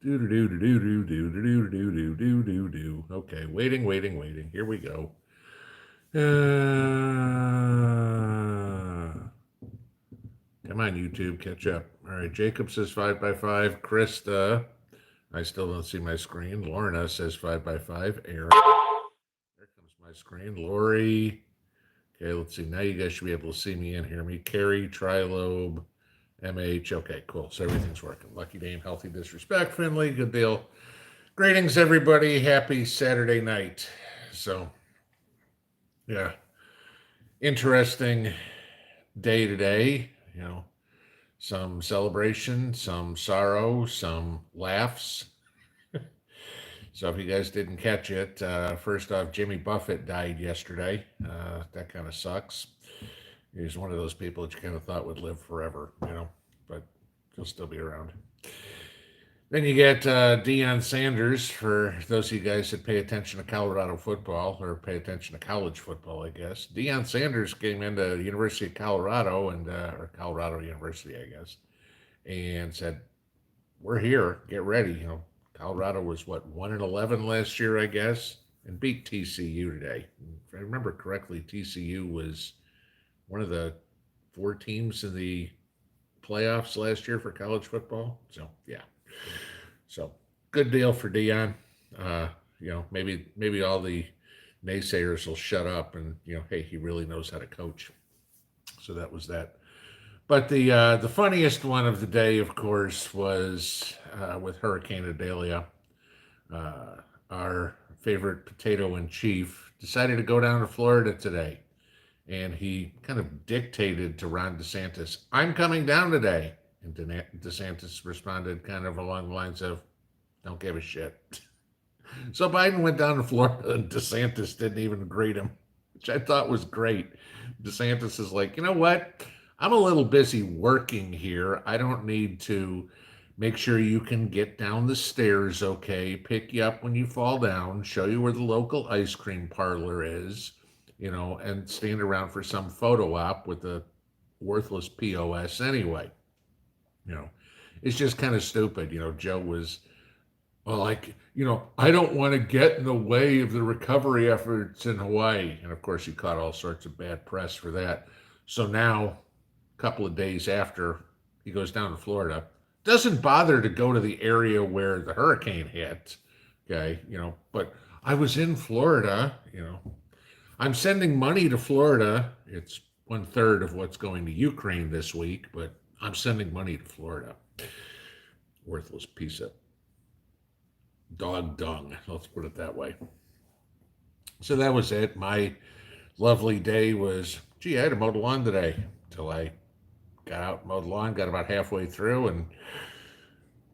Do do do do do do do do do do do do. Okay, waiting. Here we go. Come on, YouTube, catch up. All right, Jacob says 5x5. Krista, I still don't see my screen. Lorna says 5x5. Aaron, there comes my screen. Lori, okay, let's see. Now you guys should be able to see me and hear me. Carrie, Trilobe, MH. Okay, cool. So everything's working. Lucky Dane, Healthy Disrespect, Finley, good deal. Greetings, everybody. Happy Saturday night. So, yeah, interesting day today. You know, some celebration, some sorrow, some laughs. So, if you guys didn't catch it, first off, Jimmy Buffett died yesterday. That kind of sucks. He's one of those people that you kind of thought would live forever, but he'll still be around. Then you get Deion Sanders, for those of you guys that pay attention to Colorado football or pay attention to college football, I guess. Deion Sanders came into the University of Colorado or Colorado University, I guess, and said, "We're here. Get ready." Colorado was what 1-11 last year, I guess, and beat TCU today. If I remember correctly, TCU was one of the four teams in the playoffs last year for college football. So yeah. So good deal for Dion. Uh, maybe all the naysayers will shut up, and hey, he really knows how to coach. So that was that. But the funniest one of the day, of course, was with Hurricane Idalia. Uh, our favorite potato in chief decided to go down to Florida today, and he kind of dictated to Ron DeSantis, "I'm coming down today." And DeSantis responded kind of along the lines of, "Don't give a shit." So Biden went down to Florida and DeSantis didn't even greet him, which I thought was great. DeSantis is like, "You know what? I'm a little busy working here. I don't need to make sure you can get down the stairs okay, pick you up when you fall down, show you where the local ice cream parlor is, and stand around for some photo op with a worthless POS anyway." You know, it's just kind of stupid. Joe was, well, like, "I don't want to get in the way of the recovery efforts in Hawaii." And of course, he caught all sorts of bad press for that. So now, a couple of days after he goes down to Florida, doesn't bother to go to the area where the hurricane hit. Okay, but I was in Florida. I'm sending money to Florida. It's one third of what's going to Ukraine this week, but I'm sending money to Florida. Worthless piece of dog dung. Let's put it that way. So that was it. My lovely day was, gee, I had to mow the lawn today until I got out and mowed the lawn, got about halfway through, and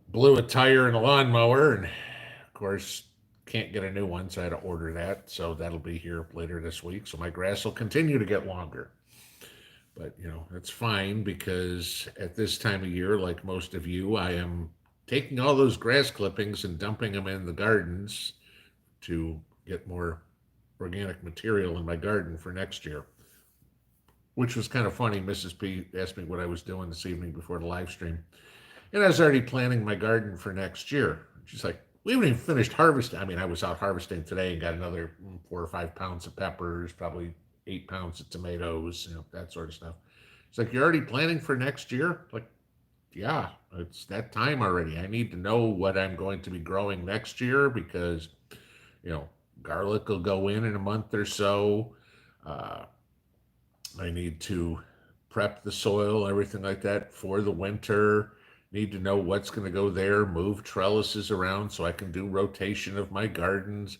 blew a tire in a lawnmower. And of course, can't get a new one, so I had to order that. So that'll be here later this week. So my grass will continue to get longer. But, that's fine because at this time of year, like most of you, I am taking all those grass clippings and dumping them in the gardens to get more organic material in my garden for next year. Which was kind of funny. Mrs. P asked me what I was doing this evening before the live stream. And I was already planning my garden for next year. She's like, "We haven't even finished harvesting." I mean, I was out harvesting today and got another 4 or 5 pounds of peppers, probably 8 pounds of tomatoes, that sort of stuff. It's like, "You're already planning for next year?" Like, yeah, it's that time already. I need to know what I'm going to be growing next year because, you know, garlic will go in a month or so. Uh, I need to prep the soil, everything like that for the winter. Need to know what's going to go there, move trellises around so I can do rotation of my gardens.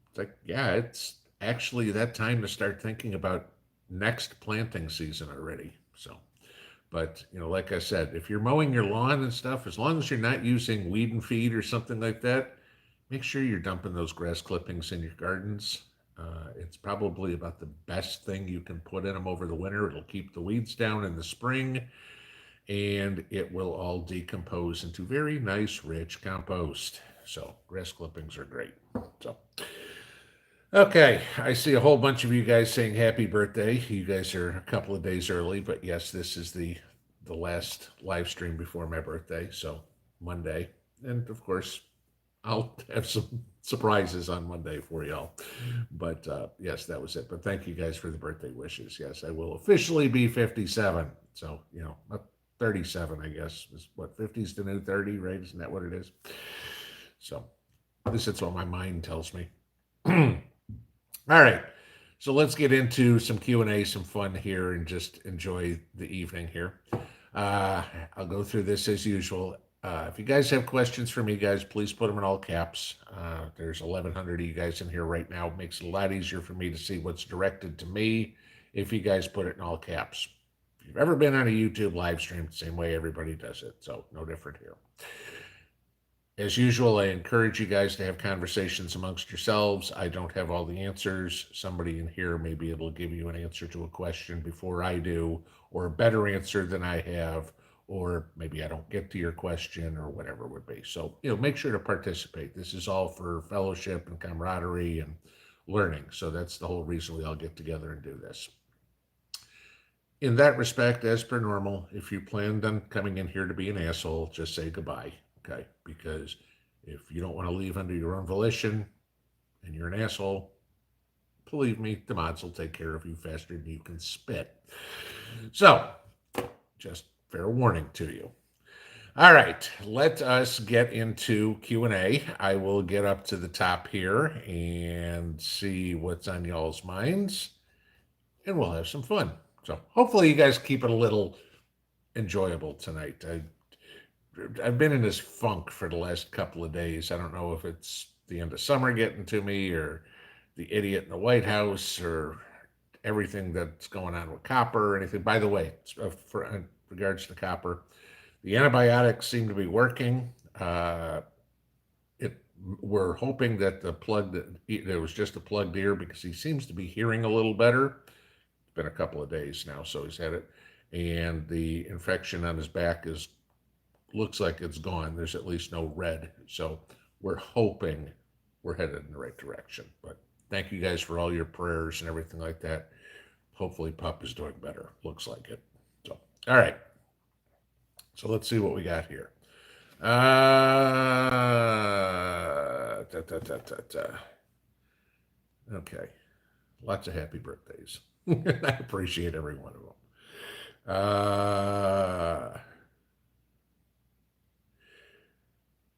It's like, yeah, it's actually that time to start thinking about next planting season already. So, but like I said, if you're mowing your lawn and stuff, as long as you're not using weed and feed or something like that, make sure you're dumping those grass clippings in your gardens. It's probably about the best thing you can put in them over the winter. It'll keep the weeds down in the spring, and it will all decompose into very nice, rich compost. So grass clippings are great. So okay, I see a whole bunch of you guys saying happy birthday. You guys are a couple of days early, but yes, this is the last live stream before my birthday, so Monday. And of course, I'll have some surprises on Monday for y'all. But yes, that was it. But thank you guys for the birthday wishes. Yes, I will officially be 57. So, not 37, I guess. Is what, 50's the new 30, right? Isn't that what it is? So, at least that's what my mind tells me. All right. So let's get into some Q&A, some fun here, and just enjoy the evening here. Uh, I'll go through this as usual. If you guys have questions for me, guys, please put them in all caps. There's 1,100 of you guys in here right now. It makes it a lot easier for me to see what's directed to me if you guys put it in all caps. If you've ever been on a YouTube live stream, the same way everybody does it. So no different here. As usual, I encourage you guys to have conversations amongst yourselves. I don't have all the answers. Somebody in here may be able to give you an answer to a question before I do, or a better answer than I have, or maybe I don't get to your question, or whatever it would be. So, make sure to participate. This is all for fellowship and camaraderie and learning. So that's the whole reason we all get together and do this. In that respect, as per normal, if you planned on coming in here to be an asshole, just say goodbye. Okay, because if you don't want to leave under your own volition and you're an asshole, believe me, the mods will take care of you faster than you can spit. So, just fair warning to you. All right, let us get into Q&A. I will get up to the top here and see what's on y'all's minds, and we'll have some fun. So, hopefully you guys keep it a little enjoyable tonight. I've been in this funk for the last couple of days. I don't know if it's the end of summer getting to me, or the idiot in the White House, or everything that's going on with copper or anything. By the way, for in regards to copper, the antibiotics seem to be working. We're hoping that the plug that there was just a plugged ear, because he seems to be hearing a little better. It's been a couple of days now, so he's had it, and the infection on his back looks like it's gone. There's at least no red. So we're hoping we're headed in the right direction. But thank you guys for all your prayers and everything like that. Hopefully Pup is doing better. Looks like it. So, all right. So let's see what we got here. Okay. Lots of happy birthdays. I appreciate every one of them.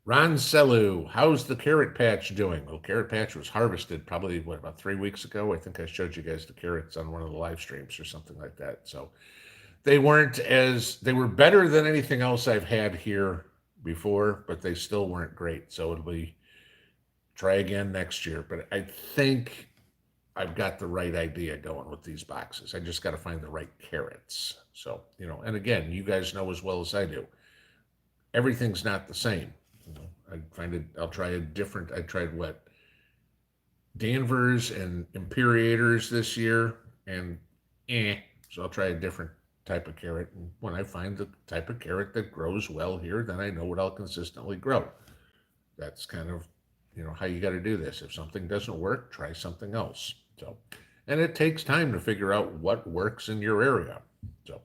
Ron Selu, how's the carrot patch doing? Well, carrot patch was harvested probably, about 3 weeks ago? I think I showed you guys the carrots on one of the live streams or something like that. So they were better than anything else I've had here before, but they still weren't great. So it'll be try again next year. But I think I've got the right idea going with these boxes. I just got to find the right carrots. So, and again, you guys know as well as I do, everything's not the same. I'll try a different. I tried what Danvers and Imperiators this year, and so I'll try a different type of carrot. And when I find the type of carrot that grows well here, then I know what I'll consistently grow. That's kind of how you got to do this. If something doesn't work, try something else. So, and it takes time to figure out what works in your area. So.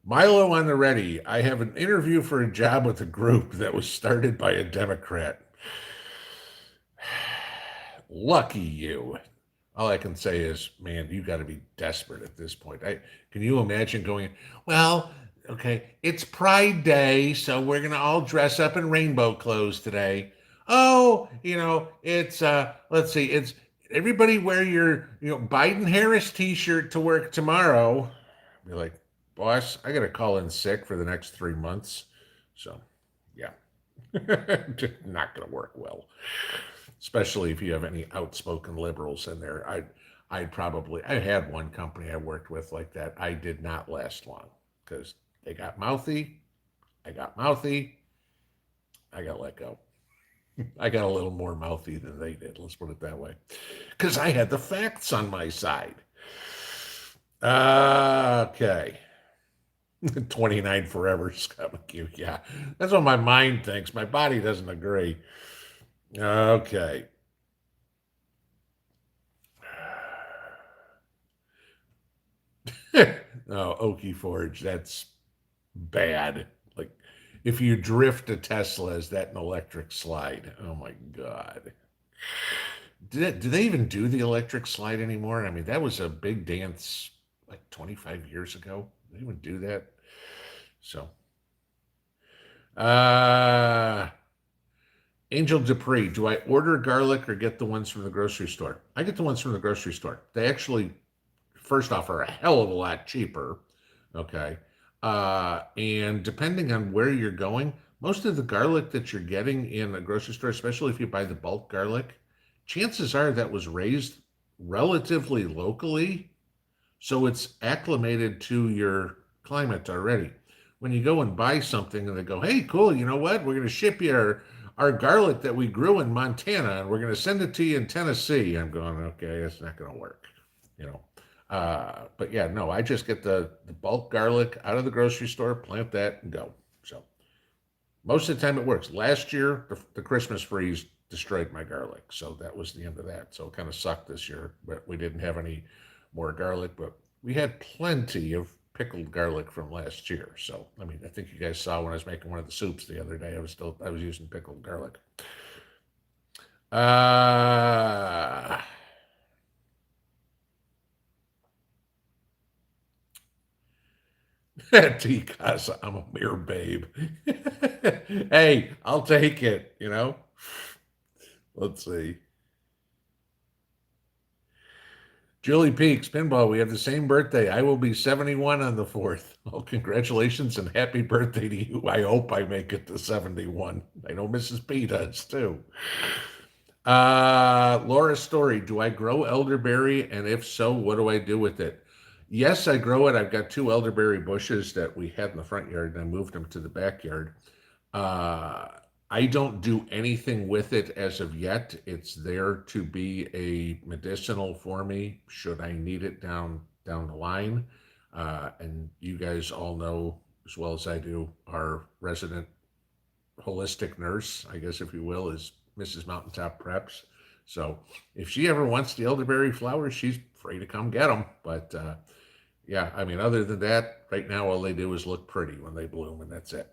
Milo on the ready. I have an interview for a job with a group that was started by a Democrat. Lucky you. All I can say is, man, you got to be desperate at this point. Can you imagine going, well, okay, it's Pride Day, so we're going to all dress up in rainbow clothes today. Oh, it's, let's see, it's everybody wear your, Biden-Harris t-shirt to work tomorrow. Be like, boss, I got to call in sick for the next 3 months. So, yeah, just not going to work well, especially if you have any outspoken liberals in there. I had one company I worked with like that. I did not last long because they got mouthy. I got mouthy. I got let go. I got a little more mouthy than they did. Let's put it that way. Because I had the facts on my side. Okay. 29 forever, Scott McHugh. Yeah, that's what my mind thinks. My body doesn't agree. Okay. No, Okie Forge, that's bad. Like, If you drift a Tesla, is that an electric slide? Oh my God. Do they even do the electric slide anymore? I mean, that was a big dance like 25 years ago. They even do that. So, uh, Angel Dupree, do I order garlic or get the ones from the grocery store? I get the ones from the grocery store. They actually, first off, are a hell of a lot cheaper. Okay. And depending on where you're going, most of the garlic that you're getting in a grocery store, especially if you buy the bulk garlic, chances are that was raised relatively locally. So it's acclimated to your climate already. When you go and buy something and they go, hey, cool, you know what? We're going to ship you our garlic that we grew in Montana and we're going to send it to you in Tennessee. I'm going, okay, that's not going to work, you know. But yeah, no, I just get the bulk garlic out of the grocery store, plant that, and go. So most of the time it works. Last year, the Christmas freeze destroyed my garlic. So that was the end of that. So it kind of sucked this year, but we didn't have any more garlic, but we had plenty of pickled garlic from last year. So, I mean, I think you guys saw when I was making one of the soups the other day, I was using pickled garlic. Uh, Ticasa, I'm a mere babe. Hey, I'll take it, you know? Let's see. Julie Peaks, Pinball, we have the same birthday. I will be 71 on the 4th. Oh, congratulations and happy birthday to you. I hope I make it to 71. I know Mrs. P does too. Laura Story, do I grow elderberry? And if so, what do I do with it? Yes, I grow it. I've got two elderberry bushes that we had in the front yard and I moved them to the backyard. Uh, I don't do anything with it as of yet. It's there to be a medicinal for me should I need it down the line. And you guys all know as well as I do, our resident holistic nurse, I guess if you will, is Mrs. Mountaintop Preps. So if she ever wants the elderberry flowers, she's free to come get them. But yeah, I mean, other than that, right now all they do is look pretty when they bloom, and that's it.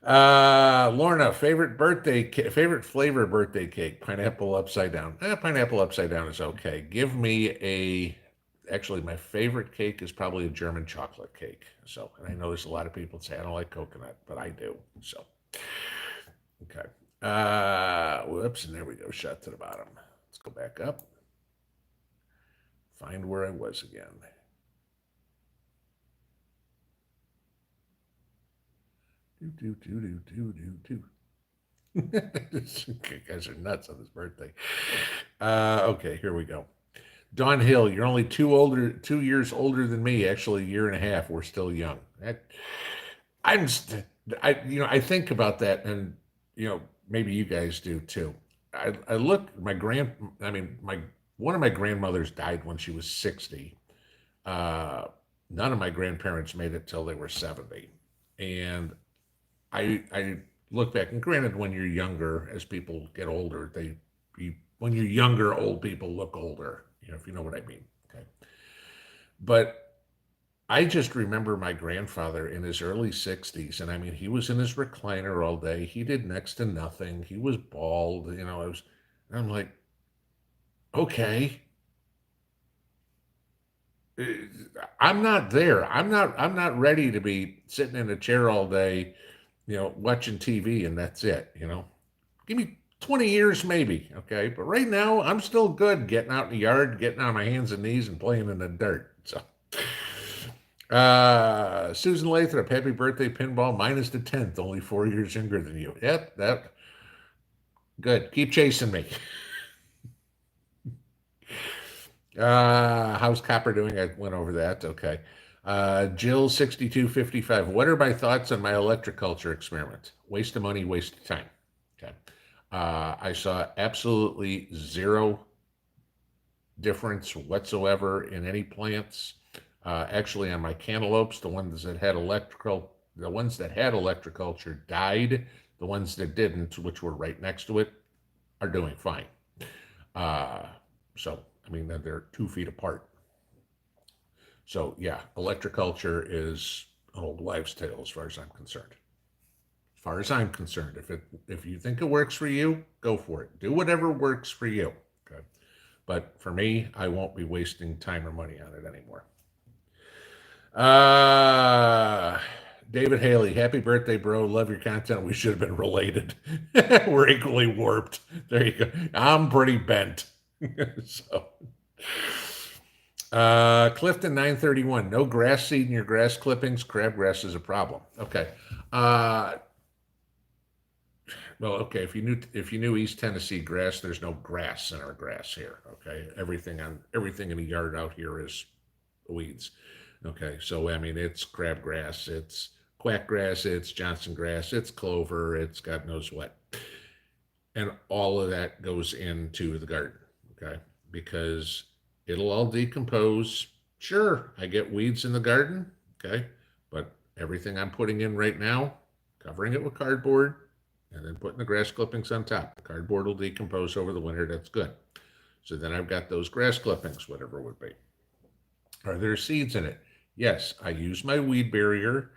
Lorna, favorite flavor birthday cake, pineapple upside down. Pineapple upside down is okay. Give me actually, my favorite cake is probably a German chocolate cake. So, and I know there's a lot of people that say I don't like coconut, but I do. So, okay. Whoops, and there we go, shot to the bottom. Let's go back up. Find where I was again. Do, do, do, do, do, do, you guys are nuts on this birthday. Okay, here we go. Don Hill, you're only 2 years older than me. Actually, a year and a half. We're still young. I'm, I think about that, and maybe you guys do too. I look, my one of my grandmothers died when she was 60. Uh, None of my grandparents made it till they were 70, and I look back, and granted, when you're younger, as people get older, when you're younger, old people look older, if you know what I mean. Okay. But I just remember my grandfather in his early 60s, and I mean, he was in his recliner all day. He did next to nothing. He was bald, I'm like, okay, uh, I'm not there. I'm not ready to be sitting in a chair all day, watching TV and that's it. Give me 20 years maybe, okay? But right now, I'm still good getting out in the yard, getting on my hands and knees and playing in the dirt. So, Susan Lathrop, happy birthday, Pinball. Mine is the 10th, only 4 years younger than you. Yep, that good. Keep chasing me. How's Copper doing? I went over that. Okay. Jill 6255. What are my thoughts on my electroculture experiment? Waste of money, waste of time. Okay. I saw absolutely zero difference whatsoever in any plants. Actually, on my cantaloupes, the ones that had electroculture died. The ones that didn't, which were right next to it, are doing fine. Uh, so, I mean, they're 2 feet apart. So, yeah, electroculture is an old wives' tale, as far as I'm concerned. As far as I'm concerned, if you think it works for you, go for it. Do whatever works for you. Okay. But for me, I won't be wasting time or money on it anymore. Uh David Haley, happy birthday, bro. Love your content. We should have been related. We're equally warped. There you go. I'm pretty bent. So Clifton 931. No grass seed in your grass clippings. Crabgrass is a problem. Okay. Uh well, okay, if you knew East Tennessee grass, there's no grass in our grass here. Okay. Everything in the yard out here is weeds. Okay, so I mean, it's crabgrass, it's quackgrass, it's Johnson grass, it's clover, it's God knows what, and all of that goes into the garden. Okay, because it'll all decompose. Sure, I get weeds in the garden. Okay, but everything I'm putting in right now, covering it with cardboard, and then putting the grass clippings on top. The cardboard will decompose over the winter. That's good. So then I've got those grass clippings, whatever it would be. Are there seeds in it? Yes, I use my weed barrier.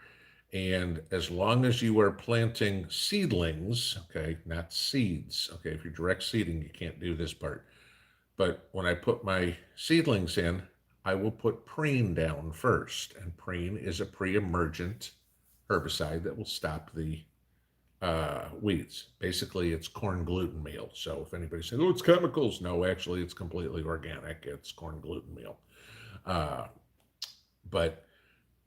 And as long as you are planting seedlings, okay, not seeds, okay, if you're direct seeding, you can't do this part. But when I put my seedlings in, I will put preen down first. And preen is a pre emergent herbicide that will stop the weeds. Basically, it's corn gluten meal. So if anybody says, oh, it's chemicals, no, actually, it's completely organic. It's corn gluten meal. Uh, but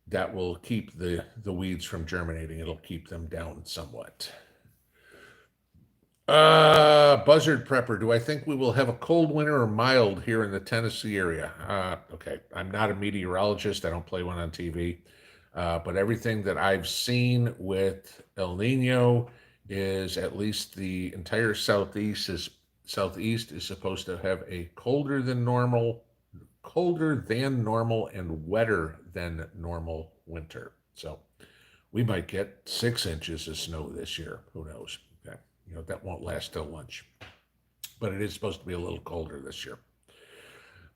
that will keep the weeds from germinating. It'll keep them down somewhat. Buzzard Prepper, do I think we will have a cold winter or mild here in the Tennessee area? Okay, I'm not a meteorologist. I don't play one on TV. But everything that I've seen with El Nino is at least the entire southeast is supposed to have a colder than normal and wetter than normal winter. So we might get 6 inches of snow this year. Who knows? Okay. That won't last till lunch. But it is supposed to be a little colder this year.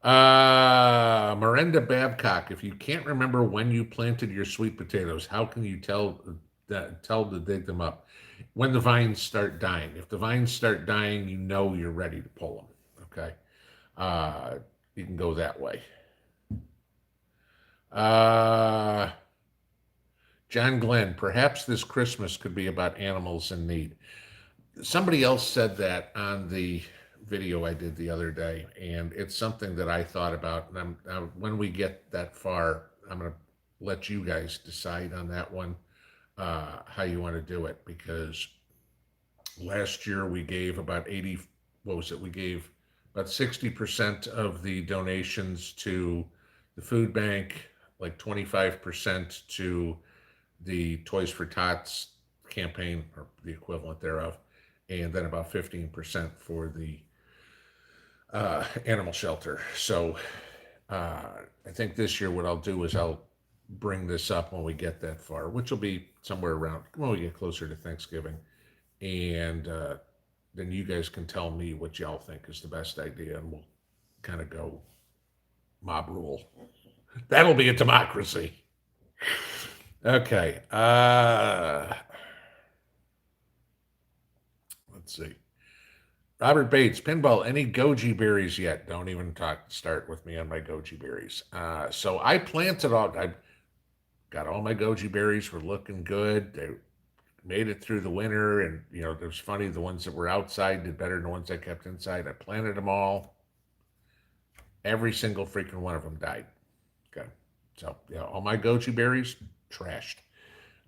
Miranda Babcock, if you can't remember when you planted your sweet potatoes, how can you tell to dig them up? When the vines start dying. If the vines start dying, you're ready to pull them. Okay. You can go that way. John Glenn, perhaps this Christmas could be about animals in need. Somebody else said that on the video I did the other day, and it's something that I thought about. And when we get that far, I'm going to let you guys decide on that one, how you want to do it. Because last year we gave about 80, what was it? We gave about 60% of the donations to the food bank, like 25% to the Toys for Tots campaign, or the equivalent thereof, and then about 15% for the animal shelter. So I think this year what I'll do is I'll bring this up when we get that far, which will be somewhere around when we get closer to Thanksgiving. And then you guys can tell me what y'all think is the best idea, and we'll kind of go mob rule. That'll be a democracy. Okay. Let's see. Robert Bates, Pinball, any goji berries yet? Don't even start with me on my goji berries. So I planted I got all my goji berries were looking good. They made it through the winter, and it was funny. The ones that were outside did better than the ones I kept inside. I planted them all. Every single freaking one of them died. Okay. So all my goji berries trashed.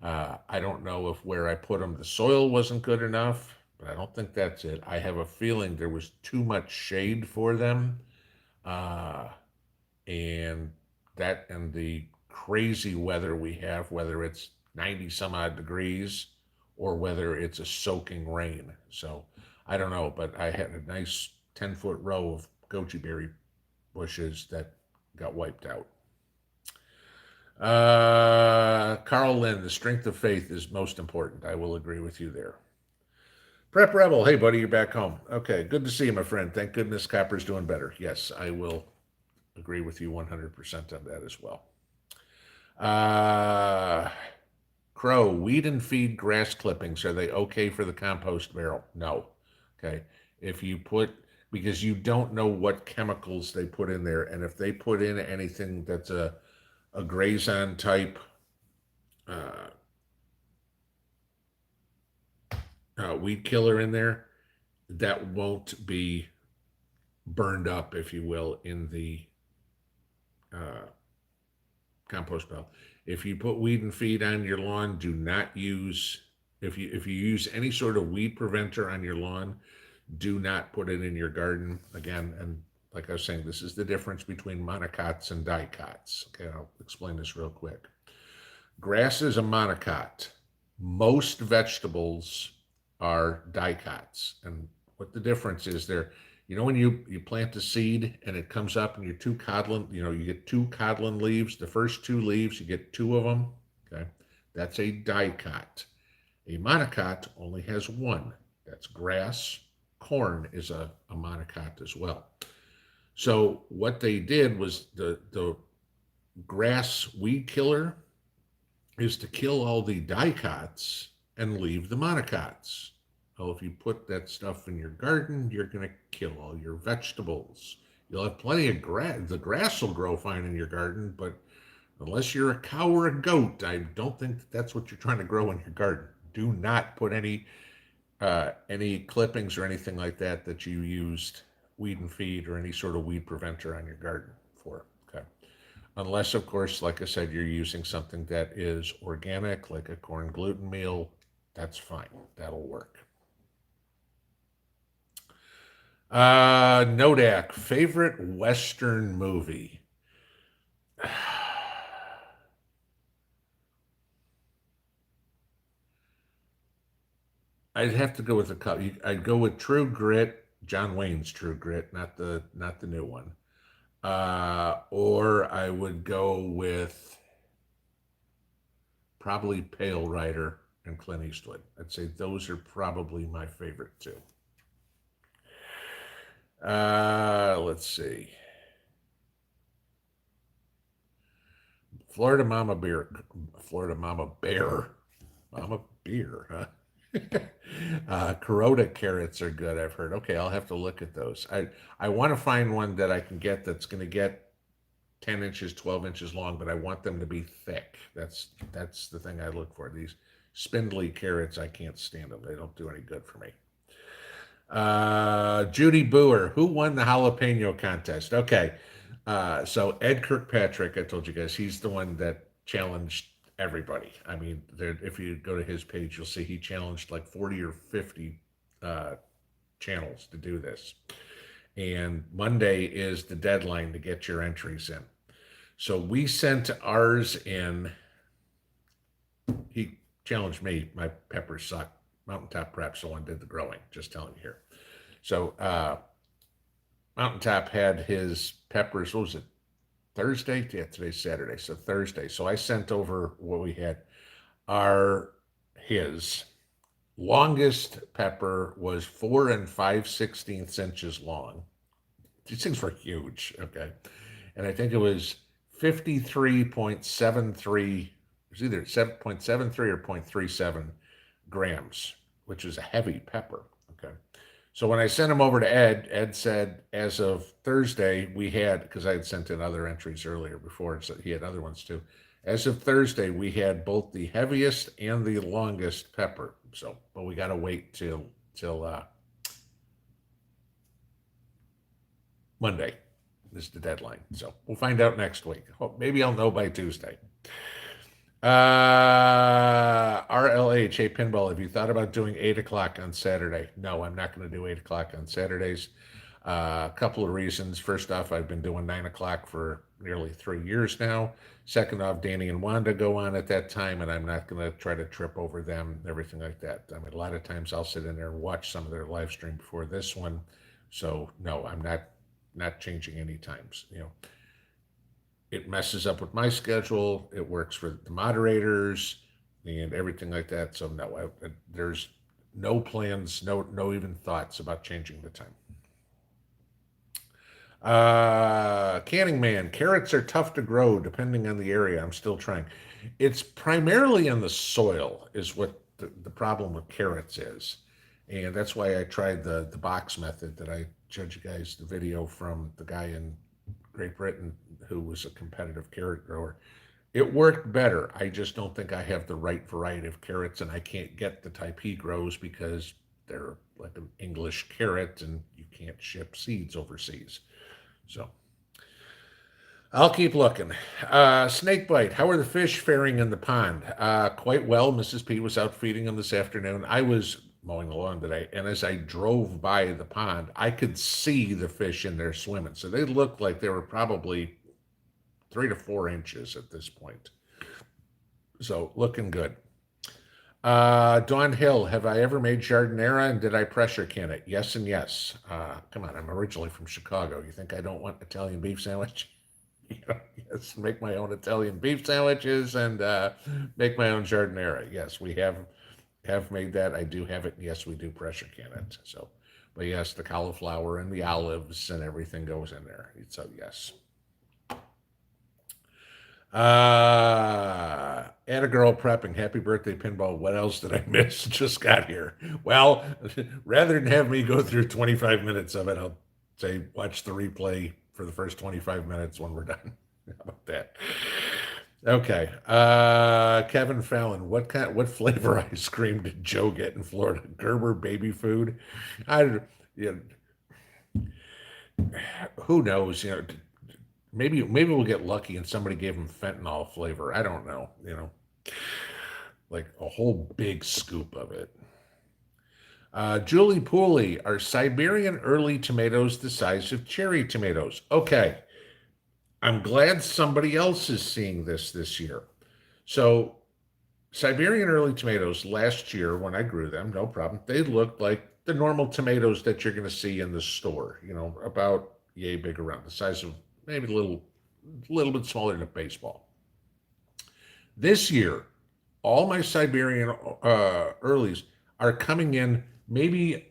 I don't know if where I put them, the soil wasn't good enough, but I don't think that's it. I have a feeling there was too much shade for them. And the crazy weather we have, whether it's 90 some odd degrees or whether it's a soaking rain. So I don't know, but I had a nice 10-foot row of goji berry bushes that got wiped out. Carl Lynn, the strength of faith is most important. I will agree with you there. Prep Rebel, hey buddy, you're back home. Okay, good to see you, my friend. Thank goodness Copper's doing better. Yes, I will agree with you 100% on that as well. Uh, Crow, weed and feed grass clippings, are they okay for the compost barrel? No. Okay. If you put, because you don't know what chemicals they put in there, and if they put in anything that's a grazon type uh, weed killer in there, that won't be burned up, if you will, in the uh, compost pile. If you put weed and feed on your lawn, do not use, if you use any sort of weed preventer on your lawn, do not put it in your garden again. And like I was saying, this is the difference between monocots and dicots. Okay, I'll explain this real quick. Grass is a monocot. Most vegetables are dicots. And what the difference is there, when you plant a seed and it comes up and you're two codlin, you get two codlin leaves, the first two leaves, you get two of them. Okay. That's a dicot. A monocot only has one. That's grass. Corn is a monocot as well. So what they did was the grass weed killer is to kill all the dicots and leave the monocots. Well, if you put that stuff in your garden, you're going to kill all your vegetables. You'll have plenty of grass. The grass will grow fine in your garden, but unless you're a cow or a goat, I don't think that's what you're trying to grow in your garden. Do not put any clippings or anything like that that you used weed and feed or any sort of weed preventer on your garden for. Okay. Unless, of course, like I said, you're using something that is organic, like a corn gluten meal, that's fine. That'll work. Nodak, favorite Western movie? I'd have to go with a couple. I'd go with True Grit, John Wayne's True Grit, not the new one. Or I would go with probably Pale Rider and Clint Eastwood. I'd say those are probably my favorite two. Let's see. Florida Mama Beer, Florida Mama Bear, Mama Beer, huh? Corota carrots are good, I've heard. Okay, I'll have to look at those. I want to find one that I can get that's going to get 10 inches, 12 inches long, but I want them to be thick. That's the thing I look for. These spindly carrots, I can't stand them. They don't do any good for me. Judy Boer, who won the jalapeno contest? Okay. So Ed Kirkpatrick, I told you guys, he's the one that challenged everybody. I mean, if you go to his page, you'll see he challenged like 40 or 50 channels to do this. And Monday is the deadline to get your entries in. So we sent ours in. He challenged me. My peppers suck. Mountaintop Prep, so one did the growing. Just telling you here. So Mountaintop had his peppers. What was it? Thursday? Yeah, today's Saturday. So Thursday. So I sent over what we had. His longest pepper was 4 5/16 inches long. These things were huge. Okay. And I think it was 53.73. It was either 7.73 or 0.37 grams, which is a heavy pepper. Okay. So when I sent him over to Ed said, as of Thursday, we had, because I had sent in other entries earlier before, so he had other ones too. As of Thursday, we had both the heaviest and the longest pepper. So, but we got to wait till Monday is the deadline. So we'll find out next week. Maybe I'll know by Tuesday. RLH, hey, Pinball, have you thought about doing 8 o'clock on Saturday? No, I'm not going to do 8 o'clock on Saturdays. A couple of reasons. First off, I've been doing 9 o'clock for nearly 3 years now. Second off, Danny and Wanda go on at that time, and I'm not going to try to trip over them, everything like that. I mean, a lot of times I'll sit in there and watch some of their live stream before this one. So, no, I'm not changing any times. It messes up with my schedule. It works for the moderators and everything like that. So no, there's no plans, no even thoughts about changing the time. Canning Man, carrots are tough to grow depending on the area. I'm still trying. It's primarily in the soil, is what the problem with carrots is. And that's why I tried the box method that I showed you guys the video from the guy in Great Britain who was a competitive carrot grower. It worked better. I just don't think I have the right variety of carrots, and I can't get the type he grows because they're like an English carrot and you can't ship seeds overseas. So I'll keep looking. Snakebite. How are the fish faring in the pond? Quite well. Mrs. P was out feeding them this afternoon. I was mowing the lawn today, and as I drove by the pond, I could see the fish in there swimming. So they looked like they were probably 3 to 4 inches at this point. So looking good. Dawn Hill, have I ever made jardinera and did I pressure can it? Yes and yes. Come on, I'm originally from Chicago. You think I don't want Italian beef sandwich? Yes, make my own Italian beef sandwiches and make my own jardinera. Yes, we have made that. I do have it. Yes, we do pressure can it. So, but yes, the cauliflower and the olives and everything goes in there. So yes. And a girl prepping. Happy birthday, Pinball. What else did I miss? Just got here. Well, rather than have me go through 25 minutes of it, I'll say watch the replay for the first 25 minutes when we're done. How about that? Okay. Kevin Fallon, what flavor ice cream did Joe get in Florida? Gerber baby food? I you know, who knows? Maybe we'll get lucky and somebody gave him fentanyl flavor. I don't know, like a whole big scoop of it. Julie Pooley, are Siberian early tomatoes the size of cherry tomatoes? Okay, I'm glad somebody else is seeing this year. So Siberian early tomatoes last year when I grew them, no problem. They looked like the normal tomatoes that you're going to see in the store. About yay big around the size of maybe a little bit smaller than a baseball. This year, all my Siberian earlies are coming in maybe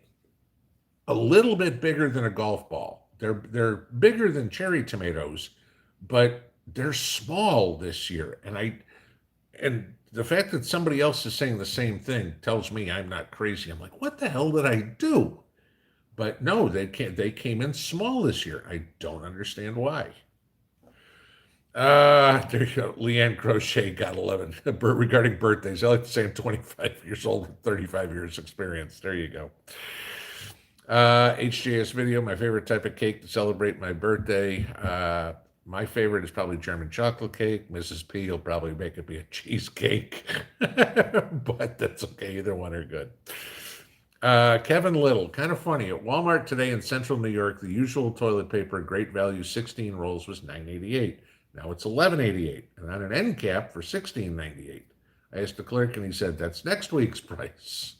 a little bit bigger than a golf ball. They're bigger than cherry tomatoes, but they're small this year. And the fact that somebody else is saying the same thing tells me I'm not crazy. I'm like, what the hell did I do? But no, they came in small this year. I don't understand why. There you go. Leanne Crochet got 11 regarding birthdays. I like to say I'm 25 years old with 35 years experience. There you go. HJS video, my favorite type of cake to celebrate my birthday. My favorite is probably German chocolate cake. Mrs. P will probably make it be a cheesecake, but that's okay. Either one are good. Kevin Little, kind of funny. At Walmart today in central New York, the usual toilet paper, great value 16 rolls was $9.88. Now it's $11.88, and on an end cap for $16.98. I asked the clerk, and he said that's next week's price.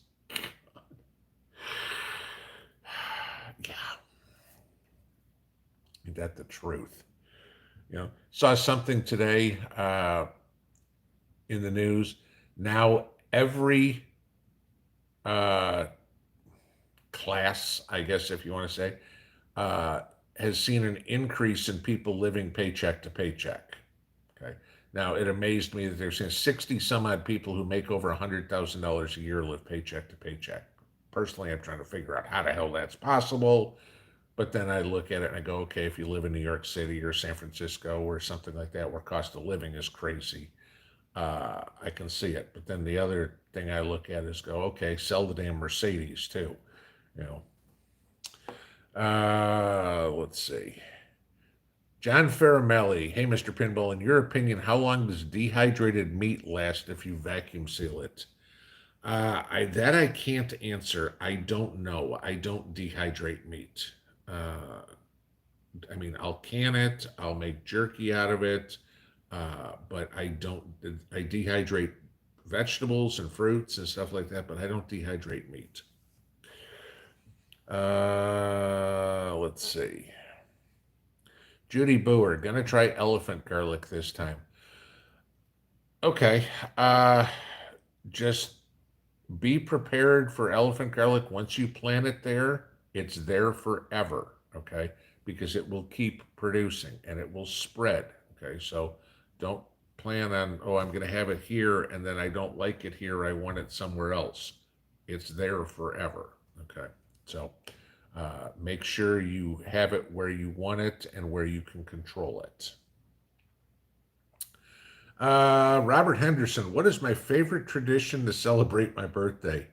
Yeah, ain't that the truth? Saw something today in the news. Now every uh, class, I guess, if you want to say, has seen an increase in people living paycheck to paycheck. Okay. Now, it amazed me that there's 60 some odd people who make over $100,000 a year live paycheck to paycheck. Personally, I'm trying to figure out how the hell that's possible. But then I look at it and I go, okay, if you live in New York City or San Francisco or something like that, where cost of living is crazy, I can see it. But then the other thing I look at is go, okay, sell the damn Mercedes too. You know, let's see. John Faramelli. Hey, Mr. Pinball, in your opinion, how long does dehydrated meat last if you vacuum seal it? I can't answer. I don't know. I don't dehydrate meat. Uh, I mean, I'll can it. I'll make jerky out of it. But I don't. I dehydrate vegetables and fruits and stuff like that, but I don't dehydrate meat. Let's see. Judy Boer, gonna try elephant garlic this time. Okay. Just be prepared for elephant garlic. Once you plant it there, it's there forever. Okay. because it will keep producing and it will spread. Okay, so don't plan on, oh, I'm going to have it here and then I don't like it here. I want it somewhere else. It's there forever. Okay, so make sure you have it where you want it and where you can control it. Robert Henderson, what is my favorite tradition to celebrate my birthday?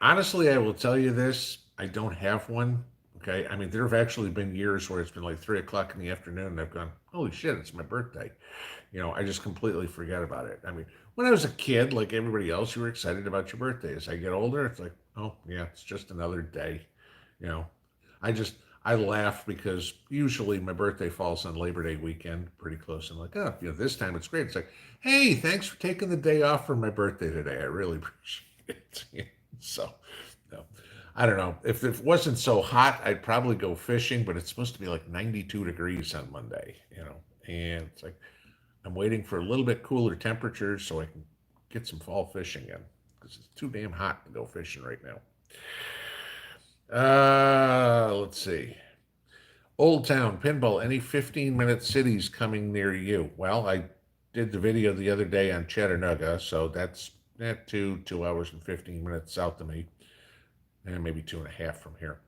Honestly, I will tell you this. I don't have one. Okay. I mean, there have actually been years where it's been like 3 o'clock in the afternoon and I've gone, holy shit, it's my birthday. I just completely forget about it. I mean, when I was a kid, like everybody else, you were excited about your birthday. As I get older, it's like, oh, yeah, it's just another day. You know, I just, I laugh because usually my birthday falls on Labor Day weekend, pretty close. I'm like, oh, this time it's great. It's like, hey, thanks for taking the day off for my birthday today. I really appreciate it. So, no, I don't know. If it wasn't so hot, I'd probably go fishing, but it's supposed to be like 92 degrees on Monday, and it's like, I'm waiting for a little bit cooler temperatures so I can get some fall fishing in because it's too damn hot to go fishing right now. Let's see. Old Town Pinball, any 15-minute cities coming near you? Well, I did the video the other day on Chattanooga, so that's 2 hours and 15 minutes south of me, and maybe 2.5 from here.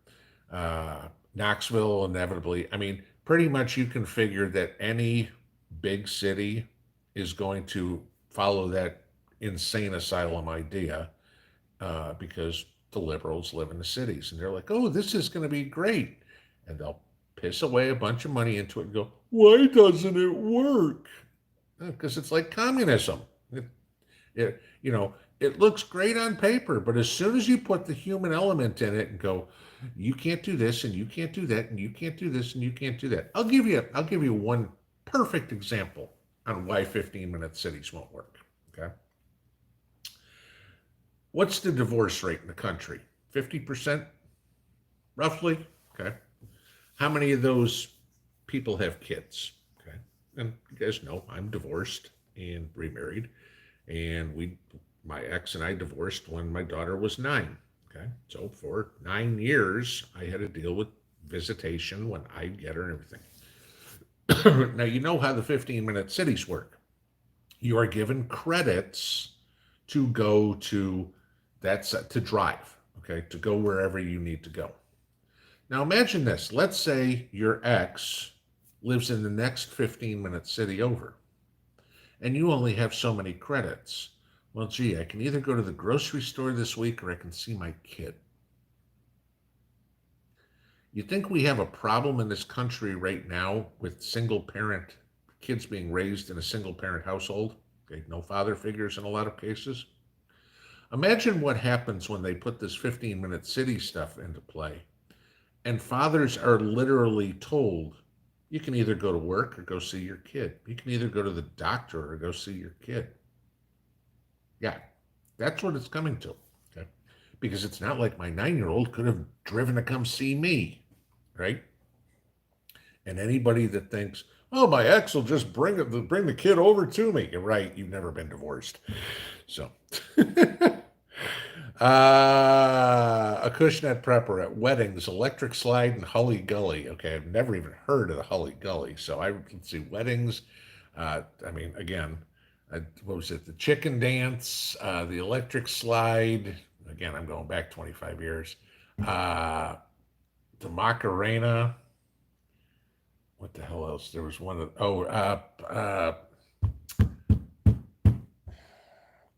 Knoxville, inevitably. I mean, pretty much you can figure that any big city is going to follow that insane asylum idea because the liberals live in the cities and they're like, oh, this is going to be great. And they'll piss away a bunch of money into it and go, why doesn't it work? Because it's like communism. It looks great on paper, but as soon as you put the human element in it and go, you can't do this and you can't do that and you can't do this and you can't do that. I'll give you one perfect example on why 15-minute cities won't work. Okay. What's the divorce rate in the country? 50%, roughly. Okay. How many of those people have kids? Okay. And you guys know I'm divorced and remarried, and my ex and I divorced when my daughter was 9. Okay. So for 9 years, I had to deal with visitation when I'd get her and everything. Now, you know how the 15-minute cities work. You are given credits to go to to drive, okay, to go wherever you need to go. Now, imagine this. Let's say your ex lives in the next 15-minute city over, and you only have so many credits. Well, gee, I can either go to the grocery store this week or I can see my kid. You think we have a problem in this country right now with single parent kids being raised in a single parent household? Okay, no father figures in a lot of cases. Imagine what happens when they put this 15-minute city stuff into play. And fathers are literally told, you can either go to work or go see your kid. You can either go to the doctor or go see your kid. Yeah, that's what it's coming to. Okay? Because it's not like my 9-year-old could have driven to come see me, right? And anybody that thinks, oh, my ex will just bring the kid over to me. You're right. You've never been divorced. So, a Cushnet prepper at weddings, electric slide, and Hully Gully. Okay, I've never even heard of the Hully Gully. So let's see, weddings. I mean, again, what was it? The chicken dance, the electric slide. Again, I'm going back 25 years. The Macarena. What the hell else? There was one of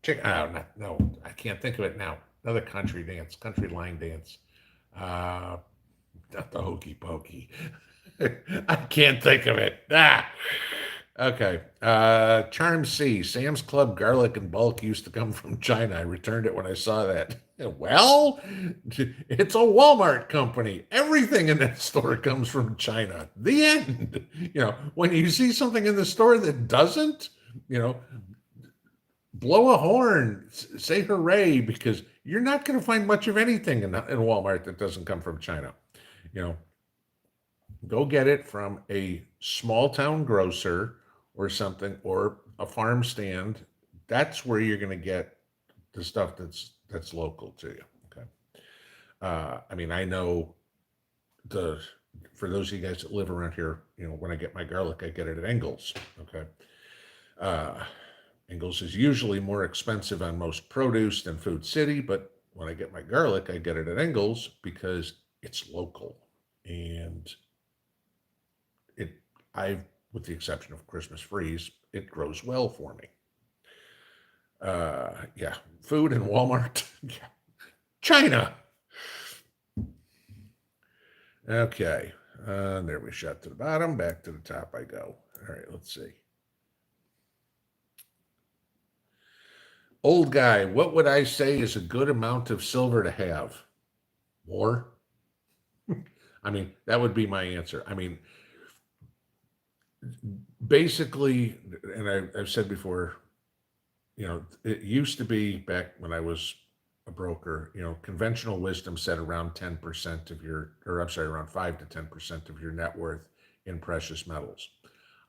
chicken. Oh, no, I can't think of it now. Another country dance, country line dance. Not the hokey pokey. I can't think of it. Okay. Charm C. Sam's Club garlic in bulk used to come from China. I returned it when I saw that. Well, it's a Walmart company. Everything in that store comes from China. The end. When you see something in the store that doesn't, blow a horn, say hooray, because you're not going to find much of anything in Walmart that doesn't come from China. Go get it from a small town grocer or something, or a farm stand. That's where you're going to get the stuff that's local to you. Okay. I mean, I know the for those of you guys that live around here, when I get my garlic, I get it at Ingles. Okay. Uh, Ingles is usually more expensive on most produce than Food City, but when I get my garlic, I get it at Ingles because it's local. And it, I've, with the exception of Christmas freeze, it grows well for me. Yeah, food in Walmart. Yeah. China. Okay. There we shot to the bottom. Back to the top I go. All right, let's see. Old guy, what would I say is a good amount of silver to have? More? I mean, that would be my answer. I mean, basically, and I've said before, it used to be back when I was a broker, conventional wisdom said around 10% of your, or I'm sorry, around 5 to 10% of your net worth in precious metals.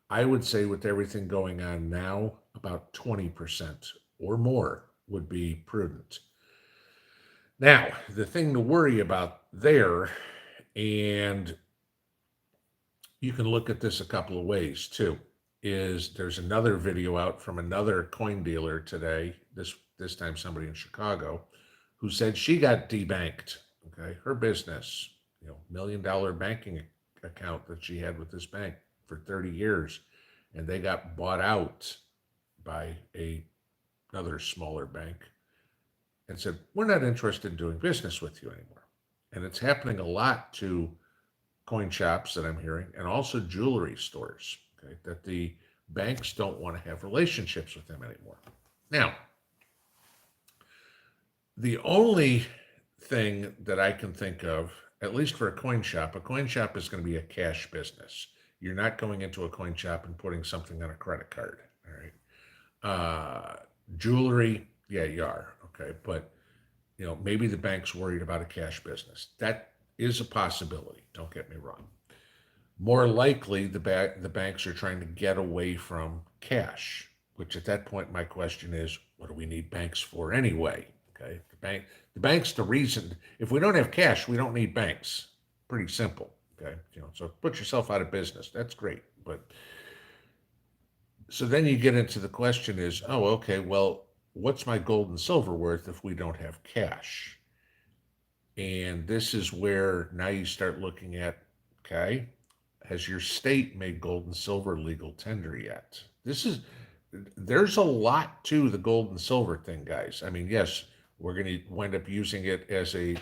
I would say with everything going on now, about 20% or more would be prudent. Now, the thing to worry about there, and you can look at this a couple of ways too, is there's another video out from another coin dealer today, this time somebody in Chicago, who said she got debanked. Okay, her business, $1 million banking account that she had with this bank for 30 years, and they got bought out by another smaller bank and said, we're not interested in doing business with you anymore. And it's happening a lot to coin shops that I'm hearing, and also jewelry stores, okay, that the banks don't want to have relationships with them anymore. Now, the only thing that I can think of, at least for a coin shop is going to be a cash business. You're not going into a coin shop and putting something on a credit card. All right. Jewelry, yeah, you are. Okay. But, maybe the bank's worried about a cash business. That is a possibility. Don't get me wrong. More likely, the banks are trying to get away from cash, which at that point, my question is, what do we need banks for anyway? Okay. The bank's the reason. If we don't have cash, we don't need banks. Pretty simple. Okay. So put yourself out of business. That's great. But so then you get into the question is, oh, okay, well, what's my gold and silver worth if we don't have cash? And this is where now you start looking at, okay, has your state made gold and silver legal tender yet? There's a lot to the gold and silver thing, guys. I mean, yes, we're going to wind up using it as a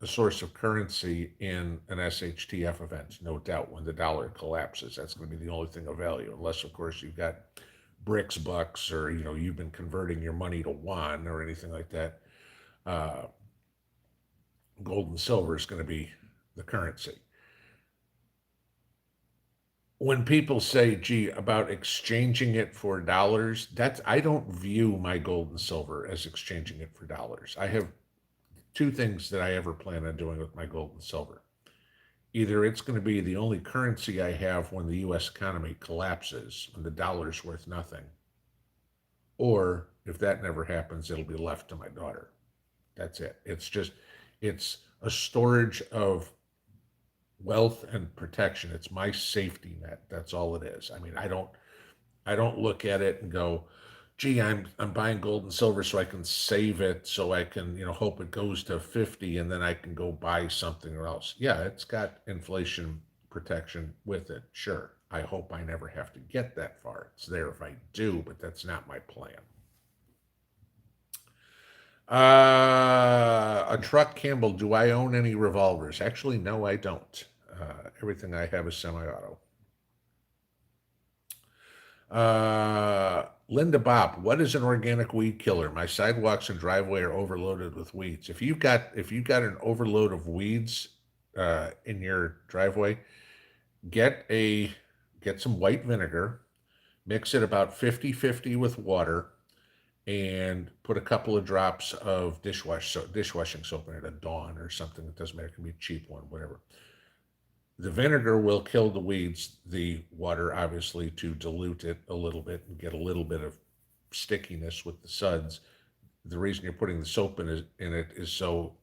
source of currency in an SHTF event, no doubt. When the dollar collapses, that's going to be the only thing of value, unless, of course, you've got bricks, bucks, or you've been converting your money to yuan or anything like that. Gold and silver is going to be the currency. When people say, gee, about exchanging it for dollars, I don't view my gold and silver as exchanging it for dollars. I have two things that I ever plan on doing with my gold and silver. Either it's going to be the only currency I have when the U.S. economy collapses, when the dollar's worth nothing. Or if that never happens, it'll be left to my daughter. That's it. It's a storage of wealth and protection. It's my safety net. That's all it is. I mean, I don't look at it and go, gee, I'm buying gold and silver so I can save it, so I can, hope it goes to 50 and then I can go buy something else. Yeah, it's got inflation protection with it. Sure. I hope I never have to get that far. It's there if I do, but that's not my plan. A truck, Campbell, do I own any revolvers? Actually, no, I don't. Everything I have is semi-auto. Linda Bopp, what is an organic weed killer? My sidewalks and driveway are overloaded with weeds. If you've got an overload of weeds in your driveway, get some white vinegar, mix it about 50-50 with water, and put a couple of drops of dishwashing soap in it, a Dawn or something. It doesn't matter. It can be a cheap one, whatever. The vinegar will kill the weeds. The water, obviously, to dilute it a little bit and get a little bit of stickiness with the suds. The reason you're putting the soap in it is so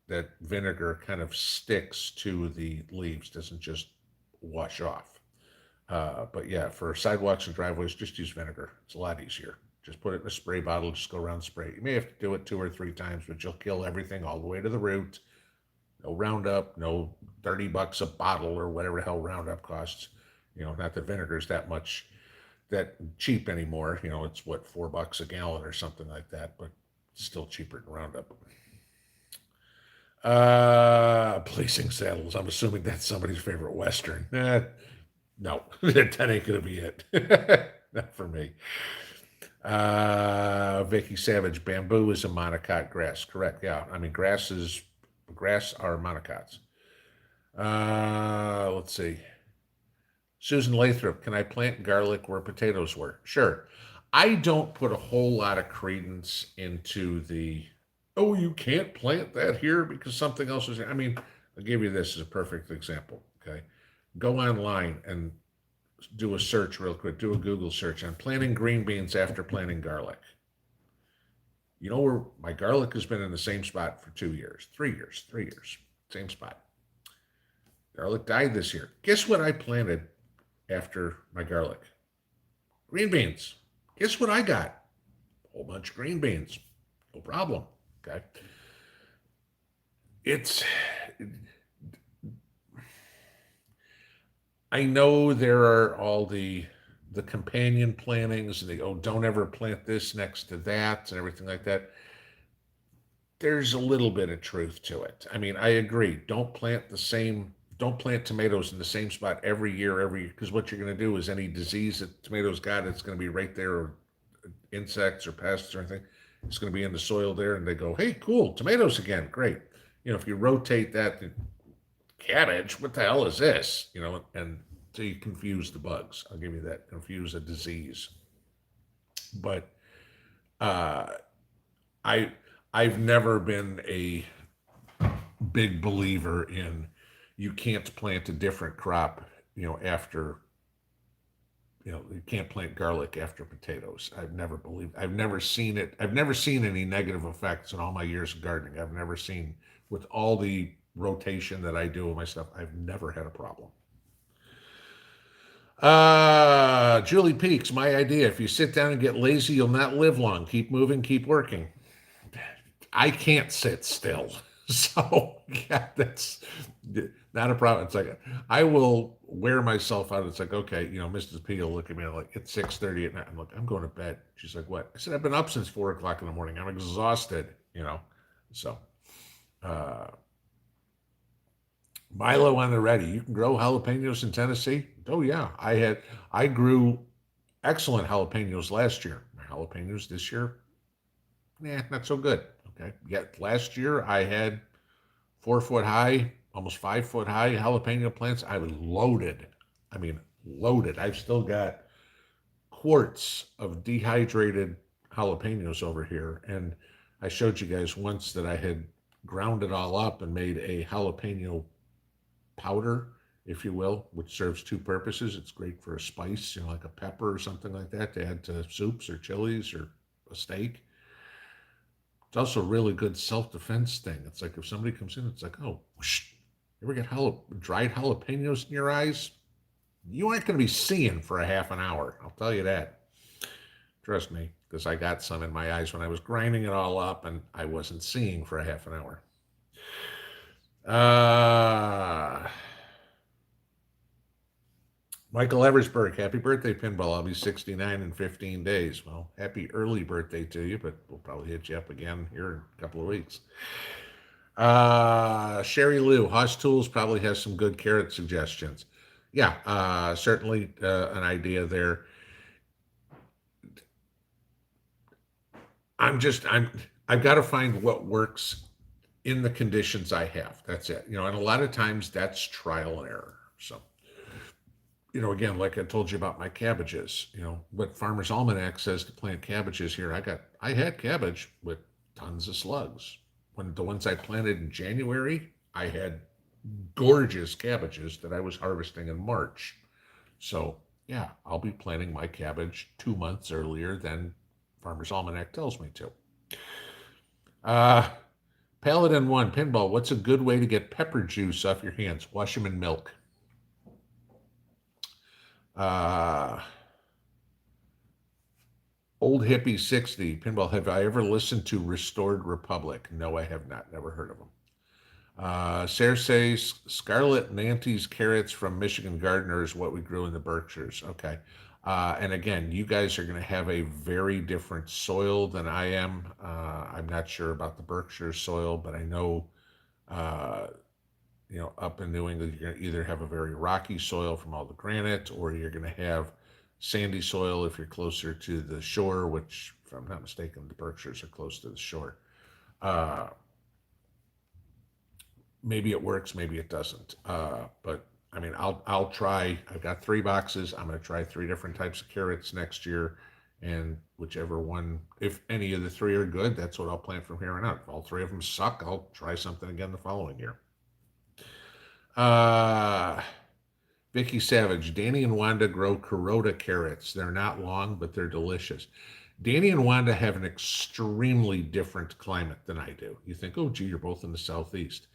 that vinegar kind of sticks to the leaves, doesn't just wash off. But yeah, for sidewalks and driveways, just use vinegar. It's a lot easier. Just put it in a spray bottle, just go around spray. You may have to do it 2 or 3 times, but you'll kill everything all the way to the root. No Roundup, no $30 a bottle or whatever the hell Roundup costs. Not that vinegar is that cheap anymore. It's what, $4 a gallon or something like that, but it's still cheaper than Roundup. Placing saddles. I'm assuming that's somebody's favorite Western. No, that ain't gonna be it. Not for me. Vicky Savage, bamboo is a monocot grass. Correct. Yeah. I mean, grass are monocots. Let's see. Susan Lathrop, can I plant garlic where potatoes were? Sure. I don't put a whole lot of credence into oh, you can't plant that here because something else is. I mean, I'll give you this as a perfect example. Okay. Go online and do a search real quick. Do a Google search on planting green beans after planting garlic. You know where my garlic has been in the same spot for 2 years, 3 years, same spot. Garlic died this year. Guess what I planted after my garlic? Green beans. Guess what I got? A whole bunch of green beans. No problem. Okay. I know there are all the companion plantings, and don't ever plant this next to that and everything like that. There's a little bit of truth to it. I mean, I agree. Don't plant tomatoes in the same spot every year, because what you're going to do is any disease that tomatoes got, it's going to be right there, or insects or pests or anything. It's going to be in the soil there, and they go, hey, cool, tomatoes again, great. If you rotate that, cabbage, what the hell is this? And so you confuse the bugs. I'll give you that. Confuse a disease. But I've never been a big believer in you can't plant a different crop, after, you can't plant garlic after potatoes. I've never seen it. I've never seen any negative effects in all my years of gardening. I've never seen, with all the rotation that I do with my stuff, I've never had a problem. Julie Peaks, my idea. If you sit down and get lazy, you'll not live long. Keep moving, keep working. I can't sit still. So yeah, that's not a problem. It's like, I will wear myself out. It's like, okay, Mrs. P will look at me like, it's 6:30 at night. I'm like, I'm going to bed. She's like, what? I said, I've been up since 4 o'clock in the morning. I'm exhausted, so, Milo on the ready. You can grow jalapenos in Tennessee? Oh yeah. I grew excellent jalapenos last year. My jalapenos this year, not so good. Okay. Yet last year I had 4-foot high, almost 5-foot high jalapeno plants. I was loaded. I mean, loaded. I've still got quarts of dehydrated jalapenos over here. And I showed you guys once that I had ground it all up and made a jalapeno powder, if you will, which serves two purposes. It's great for a spice, like a pepper or something like that to add to soups or chilies or a steak. It's also a really good self-defense thing. It's like if somebody comes in, it's like, oh, whoosh, you ever get dried jalapenos in your eyes? You aren't going to be seeing for a half an hour. I'll tell you that. Trust me, because I got some in my eyes when I was grinding it all up, and I wasn't seeing for a half an hour. Michael Eversberg, happy birthday, Pinball. I'll be 69 in 15 days. Well, happy early birthday to you, but we'll probably hit you up again here in a couple of weeks. Sherry Lou, Haas Tools probably has some good carrot suggestions. Yeah, certainly an idea there. I've got to find what works in the conditions I have. That's it. And a lot of times that's trial and error. So, again, like I told you about my cabbages, what Farmer's Almanac says to plant cabbages here. I had cabbage with tons of slugs. When the ones I planted in January, I had gorgeous cabbages that I was harvesting in March. So yeah, I'll be planting my cabbage 2 months earlier than Farmer's Almanac tells me to. Paladin 1, Pinball, what's a good way to get pepper juice off your hands? Wash them in milk. Uh, Old Hippie 60, Pinball, have I ever listened to Restored Republic? No, I have not. Never heard of them. Sarah says Scarlet Nantes carrots from Michigan Gardeners, what we grew in the Berkshires. Okay. And again, you guys are going to have a very different soil than I am. I'm not sure about the Berkshire soil, but I know, uh, up in New England, you're going to either have a very rocky soil from all the granite, or you're going to have sandy soil if you're closer to the shore, which, if I'm not mistaken, the Berkshires are close to the shore. Uh, Maybe it works, maybe it doesn't. But I mean, I'll try. I've got 3 boxes. I'm going to try 3 different types of carrots next year, and whichever one, if any of the 3 are good, that's what I'll plant from here on out. If all 3 of them suck, I'll try something again the following year. Uh, Vicky Savage, Danny and Wanda grow Kuroda carrots. They're not long, but they're delicious. Danny and Wanda have an extremely different climate than I do. You think, oh, gee, you're both in the southeast.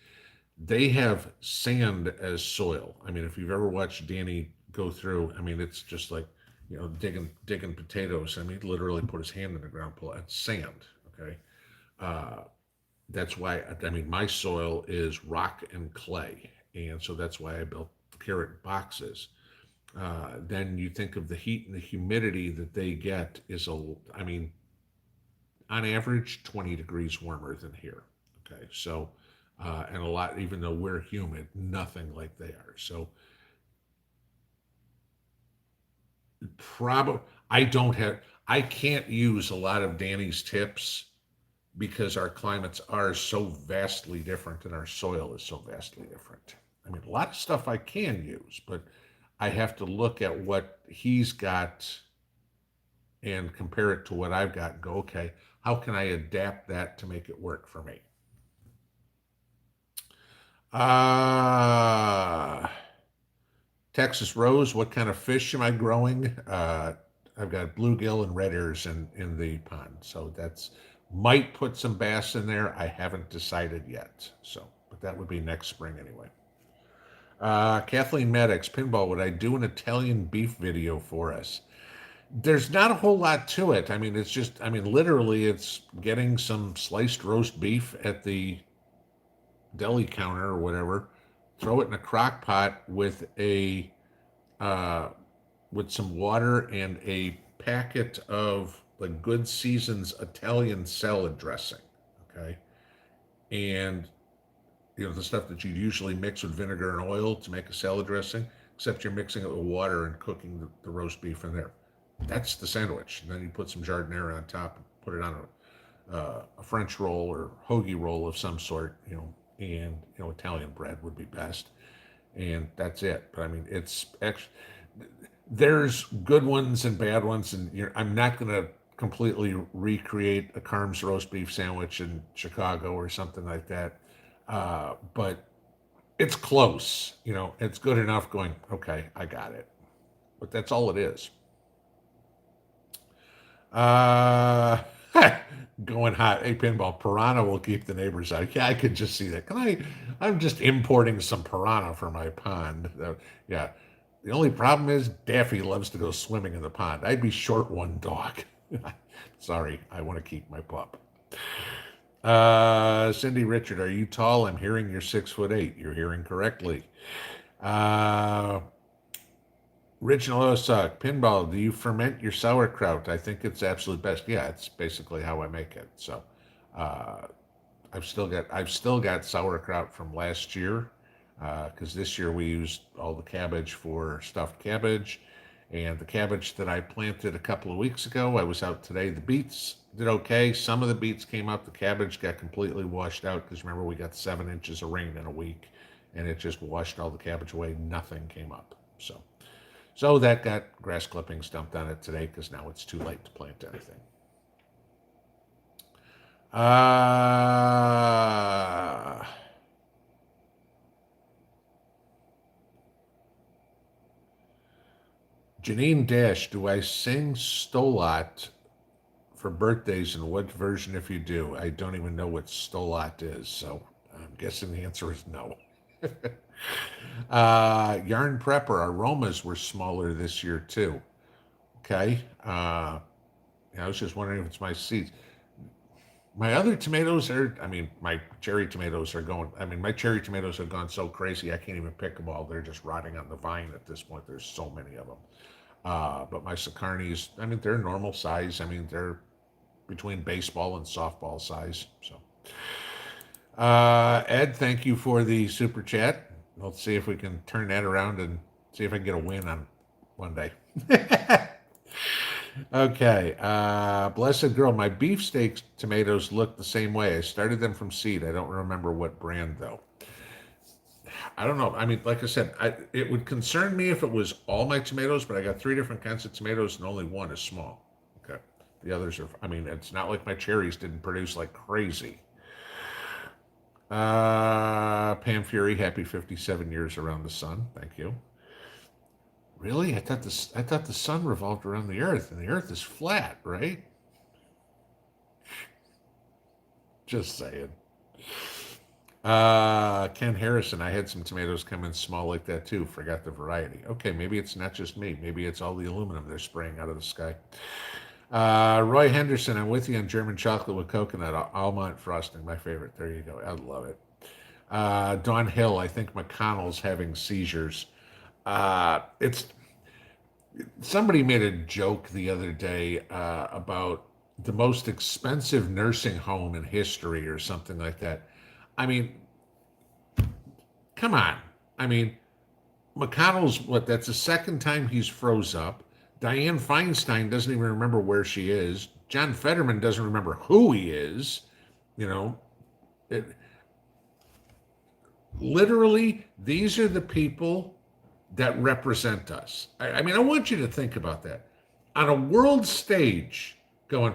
They have sand as soil. I mean, if you've ever watched Danny go through, I mean, it's just like, digging potatoes. I mean, he literally put his hand in the ground, pull out sand. Okay. Uh, that's why, I mean, my soil is rock and clay. And so that's why I built carrot boxes. Then you think of the heat and the humidity that they get I mean, on average, 20 degrees warmer than here. Okay. So, and a lot, even though we're humid, nothing like they are. So probably, I can't use a lot of Danny's tips because our climates are so vastly different and our soil is so vastly different. I mean, a lot of stuff I can use, but I have to look at what he's got and compare it to what I've got and go, okay, how can I adapt that to make it work for me? Texas Rose, what kind of fish am I growing? I've got bluegill and red ears in the pond. So that's might put some bass in there. I haven't decided yet. So, but that would be next spring anyway. Kathleen Maddox, Pinball, would I do an Italian beef video for us? There's not a whole lot to it. I mean, literally, it's getting some sliced roast beef at the deli counter or whatever, throw it in a crock pot uh, with some water and a packet of the Good Seasons Italian salad dressing. Okay, and the stuff that you usually mix with vinegar and oil to make a salad dressing, except you're mixing it with water and cooking the roast beef in there. That's the sandwich. And then you put some jardinera on top and put it on a French roll or hoagie roll of some sort, and Italian bread would be best, and that's it. But I mean, it's actually, there's good ones and bad ones, and I'm not going to completely recreate a Carm's roast beef sandwich in Chicago or something like that, but it's close. It's good enough. Going, okay, I got it, but that's all it is. Uh, Going hot. Hey, Pinball, piranha will keep the neighbors out. Yeah, I could just see that. I'm just importing some piranha for my pond. Yeah. The only problem is Daffy loves to go swimming in the pond. I'd be short one dog. Sorry, I want to keep my pup. Cindy Richard, are you tall? I'm hearing you're 6'8". You're hearing correctly. Uh, Original Osag, Pinball, do you ferment your sauerkraut? I think it's absolute best. Yeah, it's basically how I make it. So, uh, I've still got sauerkraut from last year, because this year we used all the cabbage for stuffed cabbage, and the cabbage that I planted a couple of weeks ago. I was out today. The beets did okay. Some of the beets came up. The cabbage got completely washed out because remember we got 7 inches of rain in a week, and it just washed all the cabbage away. Nothing came up. So that got grass clippings dumped on it today because now it's too late to plant anything. Janine Dash, do I sing Stolat for birthdays, and what version if you do? I don't even know what Stolat is, so I'm guessing the answer is no. Yarn Prepper, aromas were smaller this year too. Okay. I was just wondering if it's my seeds. My other tomatoes are, my cherry tomatoes are going, my cherry tomatoes have gone so crazy, I can't even pick them all. They're just rotting on the vine at this point. There's so many of them. But my Sacarnis, they're normal size. They're between baseball and softball size. So, Ed, thank you for the super chat. Let's see if we can turn that around and see if I can get a win on one day. Okay. Blessed girl, my beefsteak tomatoes look the same way. I started them from seed. I don't remember what brand though. I don't know. Like I said, it would concern me if it was all my tomatoes, but I got 3 different kinds of tomatoes and only one is small. Okay. The others are, it's not like my cherries didn't produce like crazy. Pam Fury, happy 57 years around the sun. Thank you. Really? I thought the sun revolved around the earth, and the earth is flat, right? Just saying. Ken Harrison, I had some tomatoes come in small like that too. Forgot the variety. Okay, maybe it's not just me. Maybe it's all the aluminum they're spraying out of the sky. Roy Henderson, I'm with you on German chocolate with coconut, almond frosting, my favorite. There you go. I love it. Dawn Hill, I think McConnell's having seizures. Somebody made a joke the other day about the most expensive nursing home in history or something like that. Come on. McConnell's that's the second time he's froze up. Dianne Feinstein doesn't even remember where she is. John Fetterman doesn't remember who he is. Literally, these are the people that represent us. I want you to think about that. On a world stage, going,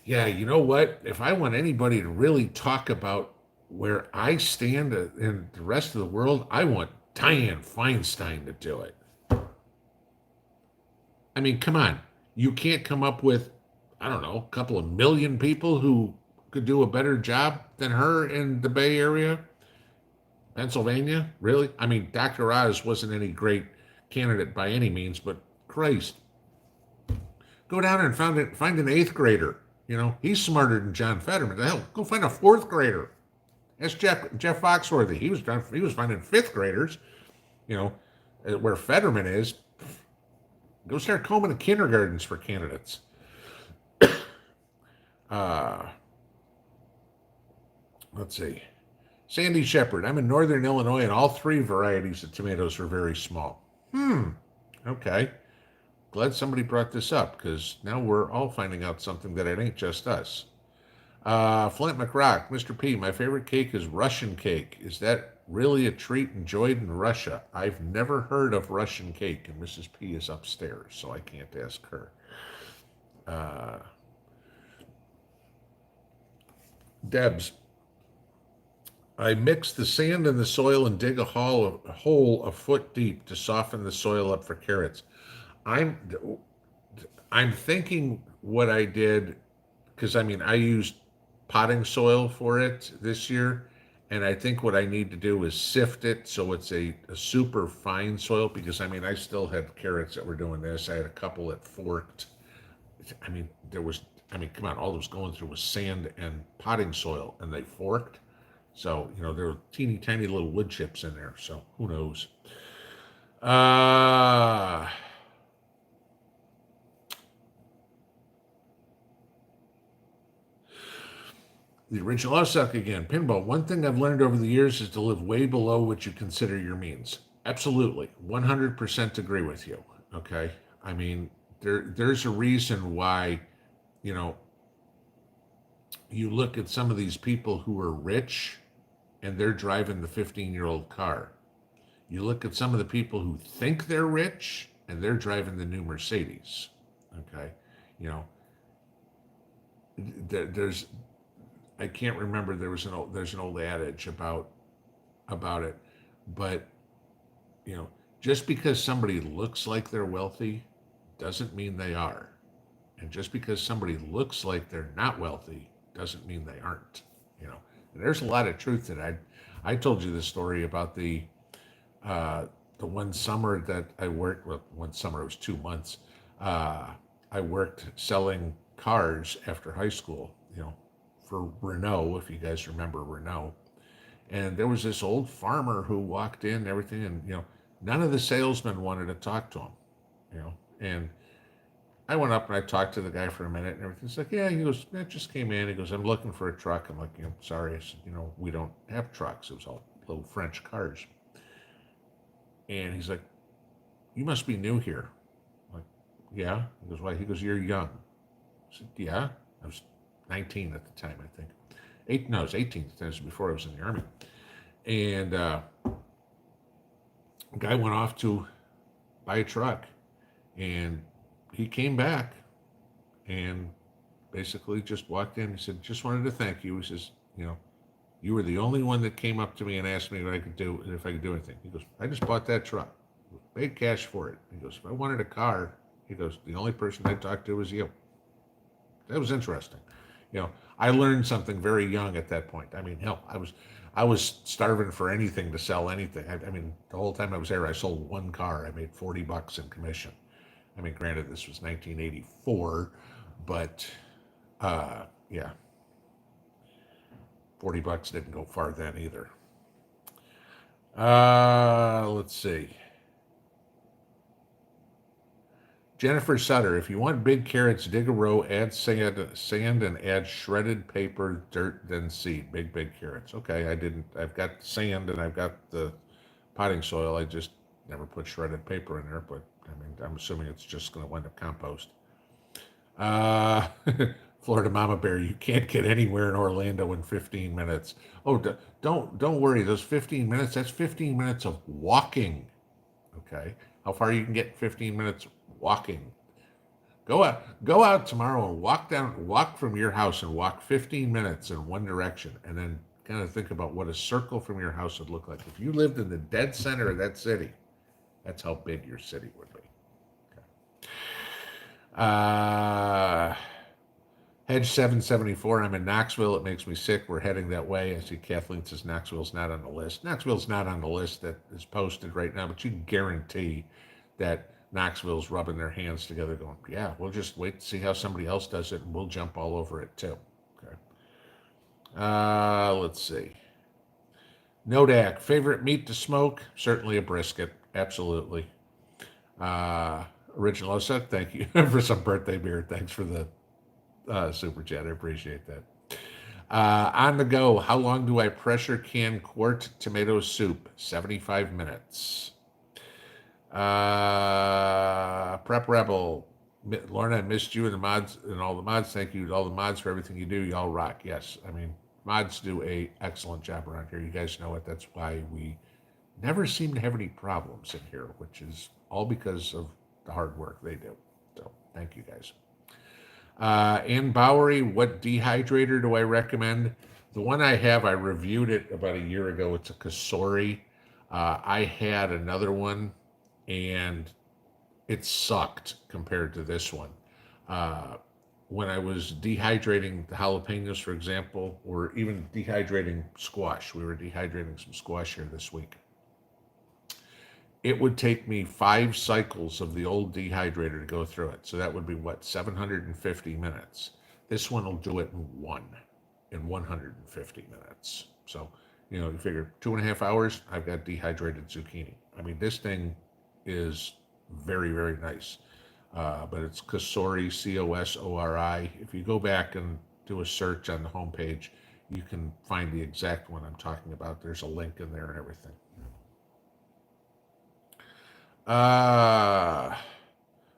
yeah, you know what? If I want anybody to really talk about where I stand in the rest of the world, I want Dianne Feinstein to do it. Come on. You can't come up with, I don't know, a couple of million people who could do a better job than her in the Bay Area? Pennsylvania? Really? Dr. Oz wasn't any great candidate by any means, but Christ. Go down and find an 8th grader. He's smarter than John Fetterman. Hell, go find a 4th grader. That's Jeff Foxworthy. He was finding 5th graders. Where Fetterman is. Go start combing the kindergartens for candidates. Let's see. Sandy Shepard, I'm in northern Illinois, and all 3 varieties of tomatoes are very small. Okay. Glad somebody brought this up, because now we're all finding out something that it ain't just us. Flint McRock, Mr. P, my favorite cake is Russian cake. Is that really a treat enjoyed in Russia? I've never heard of Russian cake, and Mrs. P is upstairs, so I can't ask her. Debs, I mix the sand and the soil and dig a hole a foot deep to soften the soil up for carrots. I'm thinking what I did, because I used potting soil for it this year, and I think what I need to do is sift it so it's a super fine soil, because I still had carrots that were doing this. I had a couple that forked. Come on, all that was going through was sand and potting soil, and they forked. So, there were teeny tiny little wood chips in there. So who knows? The original Osaka again. Pinball. One thing I've learned over the years is to live way below what you consider your means. Absolutely. 100% agree with you. Okay. There's a reason why, you look at some of these people who are rich and they're driving the 15-year-old car. You look at some of the people who think they're rich and they're driving the new Mercedes. Okay. There's, I can't remember, there's an old adage about it, but just because somebody looks like they're wealthy doesn't mean they are. And just because somebody looks like they're not wealthy doesn't mean they aren't. You know, and there's a lot of truth to that. I told you the story about uh, the one summer that I worked. Well, one summer, it was 2 months. Uh, I worked selling cars after high school. You know, for Renault, if you guys remember Renault. And there was this old farmer who walked in and everything, and none of the salesmen wanted to talk to him. And I went up and I talked to the guy for a minute and everything. He's like, yeah, he goes, that just came in. He goes, I'm looking for a truck. I'm like, sorry. I said, we don't have trucks. It was all little French cars. And he's like, you must be new here. I'm like, yeah. He goes, why? He goes, you're young. I said, yeah. I was 19 at the time, I think. No, I was 18 at the time. This was before I was in the Army. And the guy went off to buy a truck. And he came back and basically just walked in. He said, just wanted to thank you. He says, you were the only one that came up to me and asked me what I could do, if I could do anything. He goes, I just bought that truck. Paid cash for it. He goes, if I wanted a car, he goes, the only person I talked to was you. That was interesting. I learned something very young at that point. I mean, hell, I was starving for anything to sell anything. I mean, the whole time I was there, I sold one car. I made $40 in commission. I mean, granted, this was 1984, but yeah, $40 didn't go far then either. Let's see. Jennifer Sutter, if you want big carrots, dig a row, add sand, and add shredded paper, dirt, then seed. Big carrots. Okay, I've got sand and I've got the potting soil. I just never put shredded paper in there, but I mean, I'm assuming it's just going to wind up compost. Uh, Florida Mama Bear, you can't get anywhere in Orlando in 15 minutes. Oh, don't worry. Those 15 minutes, that's 15 minutes of walking. Okay. How far you can get in 15 minutes walking. Go out tomorrow and walk from your house and walk 15 minutes in one direction, and then kind of think about what a circle from your house would look like. If you lived in the dead center of that city, that's how big your city would be. Okay. Hedge 774, I'm in Knoxville. It makes me sick. We're heading that way. I see Kathleen says Knoxville's not on the list. Knoxville's not on the list that is posted right now, but you can guarantee that Knoxville's rubbing their hands together going, yeah, we'll just wait to see how somebody else does it, and we'll jump all over it too. Okay. Let's see. Nodak, favorite meat to smoke? Certainly a brisket. Absolutely. Original Osa, thank you for some birthday beer. Thanks for the super chat. I appreciate that. On the go, how long do I pressure can quart tomato soup? 75 minutes. Prep Rebel, Lorna, I missed you and the mods and all the mods. Thank you to all the mods for everything you do. Y'all rock. Yes, I mean, mods do a excellent job around here. You guys know it. That's why we never seem to have any problems in here, which is all because of the hard work they do. So thank you guys. Ann Bowery, what dehydrator do I recommend? The one I have, I reviewed it about a year ago. It's a Kasori. I had another one, and it sucked compared to this one. When I was dehydrating the jalapenos, for example, or even dehydrating squash, we were dehydrating some squash here this week. It would take me 5 cycles of the old dehydrator to go through it. So that would be 750 minutes. This one will do it in 150 minutes. So, you figure 2.5 hours, I've got dehydrated zucchini. I mean, this thing is very, very nice. But it's Kasori, Cosori. If you go back and do a search on the homepage, you can find the exact one I'm talking about. There's a link in there and everything.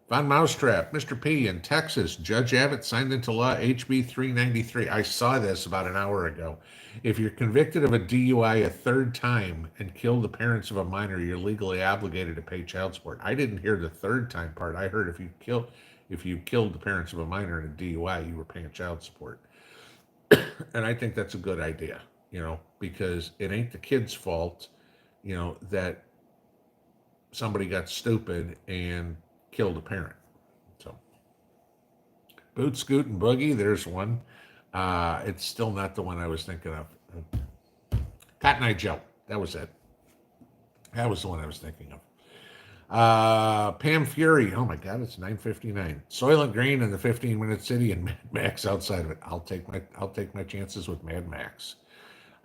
Von Mousetrap, Mr. P in Texas, Judge Abbott signed into law HB 393. I saw this about an hour ago. If you're convicted of a DUI a third time and kill the parents of a minor, you're legally obligated to pay child support. I didn't hear the third time part. I heard if you killed the parents of a minor in a DUI, you were paying child support. And I think that's a good idea, because it ain't the kid's fault, that somebody got stupid and killed a parent. So, Boot, Scoot, and Boogie. There's one. It's still not the one I was thinking of. Cotton Eye Joe. That was it. That was the one I was thinking of. Pam Fury. Oh my God, it's 9:59. Soylent Green in the 15-minute city and Mad Max outside of it. I'll take my chances with Mad Max.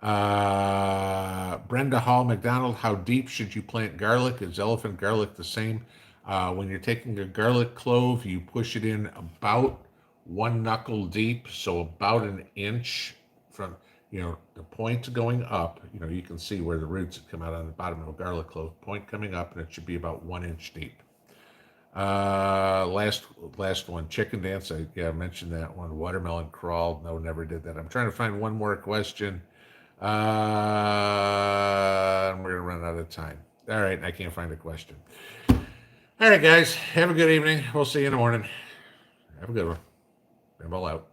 Brenda Hall McDonald. How deep should you plant garlic? Is elephant garlic the same? When you're taking a garlic clove, you push it in about one knuckle deep, so about an inch from the point going up. You can see where the roots come out on the bottom of a garlic clove. Point coming up, and it should be about 1 inch deep. Last one, chicken dance. I mentioned that one. Watermelon crawl. No, never did that. I'm trying to find one more question. We're gonna run out of time. All right, I can't find a question. All right, guys, have a good evening. We'll see you in the morning. Have a good one. Pinball out.